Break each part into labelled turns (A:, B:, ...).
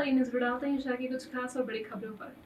A: आइए नजर डालते हैं शहर की कुछ खास और बड़ी खबरों पर।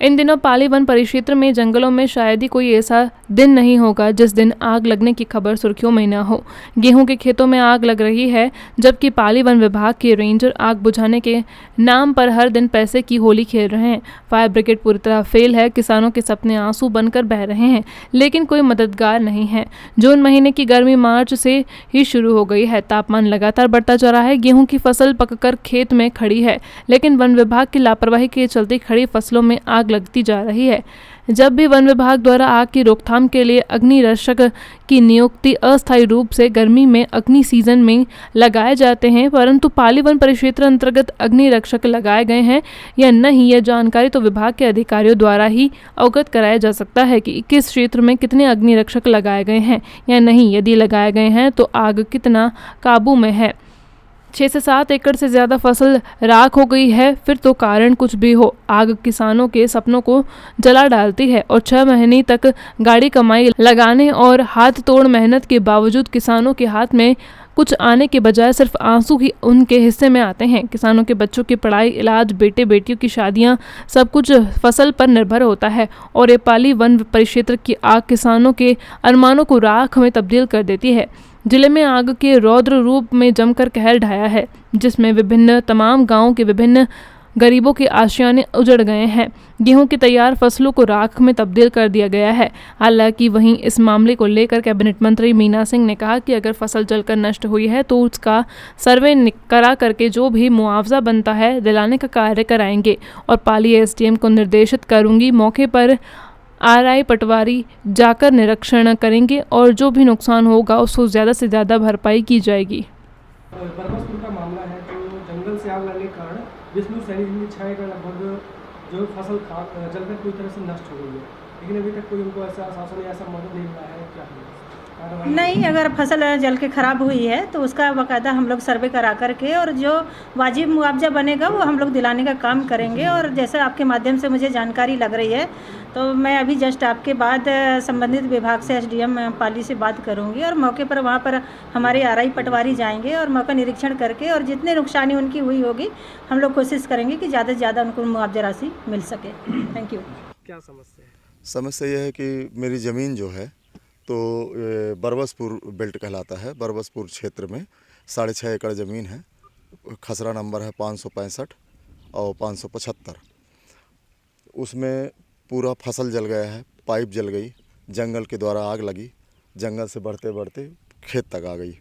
B: इन दिनों पाली वन परिक्षेत्र में जंगलों में शायद ही कोई ऐसा दिन नहीं होगा जिस दिन आग लगने की खबर सुर्खियों में न हो। गेहूं के खेतों में आग लग रही है, जबकि पाली वन विभाग के रेंजर आग बुझाने के नाम पर हर दिन पैसे की होली खेल रहे हैं। फायर ब्रिगेड पूरी तरह फेल है, किसानों के सपने आंसू बनकर बह रहे हैं, लेकिन कोई मददगार नहीं है। जून महीने की गर्मी मार्च से ही शुरू हो गई है। तापमान लगातार बढ़ता जा रहा है। गेहूं की फसल पककर खेत में खड़ी है, लेकिन वन विभाग की लापरवाही के चलते खड़ी फसलों में आग लगती जा रही है। जब भी वन विभाग द्वारा आग की रोकथाम के लिए अग्निरक्षक की नियुक्ति अस्थायी रूप से गर्मी में अग्नि सीजन में लगाए जाते हैं, परंतु पाली वन परिक्षेत्र अंतर्गत अग्निरक्षक लगाए गए हैं या नहीं, यह जानकारी तो विभाग के अधिकारियों द्वारा ही अवगत कराया जा सकता है कि किस क्षेत्र में कितने अग्निरक्षक लगाए गए हैं या नहीं। यदि लगाए गए हैं तो आग कितना काबू में है। 6 से 7 एकड़ से ज़्यादा फसल राख हो गई है, फिर तो कारण कुछ भी हो, आग किसानों के सपनों को जला डालती है और 6 महीने तक गाड़ी कमाई लगाने और हाथ तोड़ मेहनत के बावजूद किसानों के हाथ में कुछ आने के बजाय सिर्फ आंसू ही उनके हिस्से में आते हैं। किसानों के बच्चों की पढ़ाई, इलाज, बेटे बेटियों की शादियां, सब कुछ फसल पर निर्भर होता है और ये पाली वन परिक्षेत्र की आग किसानों के अरमानों को राख में तब्दील कर देती है। जिले में आग के रौद्र रूप में जमकर कहर ढाया है, जिसमें विभिन्न तमाम गांवों के विभिन्न गरीबों के आशियाने उजड़ गए हैं। गेहूं की तैयार फसलों को राख में तब्दील कर दिया गया है। हालांकि वहीं इस मामले को लेकर कैबिनेट मंत्री मीना सिंह ने कहा कि अगर फसल जलकर नष्ट हुई है तो उसका सर्वे करा करके जो भी मुआवजा बनता है दिलाने का कार्य कराएंगे और पाली एसडीएम को निर्देशित करूंगी। मौके पर आरआई पटवारी जाकर निरीक्षण करेंगे और जो भी नुकसान होगा उसको ज़्यादा से ज़्यादा भरपाई की जाएगी।
C: बरबसपुर का मामला है जो जंगल से आग लगने के कारण विष्णु सैनिक की 6 एकड़ लगभग जो फसल जलकर पूरी तरह से नष्ट हो गई है, लेकिन अभी तक कोई उनको ऐसा शासन या ऐसा मदद नहीं मिला है। क्या
D: नहीं, अगर फसल जल के ख़राब हुई है तो उसका बाकायदा हम लोग सर्वे करा करके और जो वाजिब मुआवजा बनेगा वो हम लोग दिलाने का काम करेंगे। और जैसे आपके माध्यम से मुझे जानकारी लग रही है तो मैं अभी जस्ट आपके बाद संबंधित विभाग से एसडीएम पाली से बात करूंगी और मौके पर वहाँ पर हमारे आरआई पटवारी जाएंगे और मौका निरीक्षण करके और जितने नुकसानी उनकी हुई होगी हम लोग कोशिश करेंगे कि ज़्यादा से ज़्यादा उनको मुआवजा राशि मिल सके। Thank you.
C: क्या समस्या है?
E: समस्या यह है कि मेरी ज़मीन जो है तो बरबसपुर बेल्ट कहलाता है। बरबसपुर क्षेत्र में 6.5 एकड़ ज़मीन है। खसरा नंबर है 565 और 575। उसमें पूरा फसल जल गया है, पाइप जल गई, जंगल के द्वारा आग लगी, जंगल से बढ़ते बढ़ते खेत तक आ गई,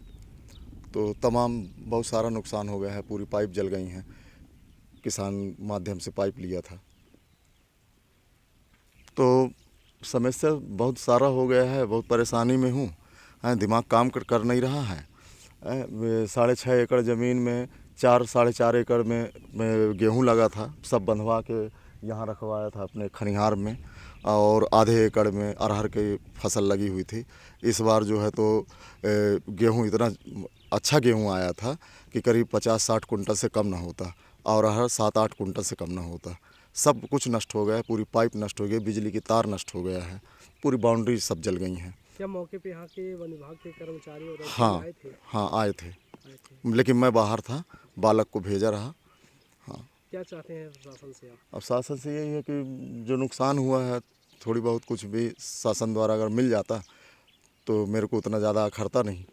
E: तो तमाम बहुत सारा नुकसान हो गया है। पूरी पाइप जल गई हैं, किसान माध्यम से पाइप लिया था, तो समस्या बहुत सारा हो गया है। बहुत परेशानी में हूँ, दिमाग काम कर नहीं रहा है। 6.5 एकड़ ज़मीन में 4-4.5 एकड़ में गेहूँ लगा था, सब बंधवा के यहाँ रखवाया था अपने खनिहार में, और आधे एकड़ में अरहर की फसल लगी हुई थी। इस बार जो है तो गेहूँ इतना अच्छा गेहूँ आया था कि करीब 50-60 कुंटल से कम ना होता, और अरहर 7-8 कुंटल से कम ना होता। सब कुछ नष्ट हो गया है, पूरी पाइप नष्ट हो गई, बिजली की तार नष्ट हो गया है, पूरी बाउंड्री सब जल गई हैं।
C: क्या मौके पे यहाँ के वन विभाग के कर्मचारी और
E: हाँ
C: आए थे?
E: हाँ आए थे, लेकिन मैं बाहर था, बालक को भेजा रहा। हाँ,
C: क्या चाहते हैं शासन से आप?
E: अब शासन से यही है कि जो नुकसान हुआ है थोड़ी बहुत कुछ भी शासन द्वारा अगर मिल जाता तो मेरे को उतना ज़्यादा अखरता नहीं।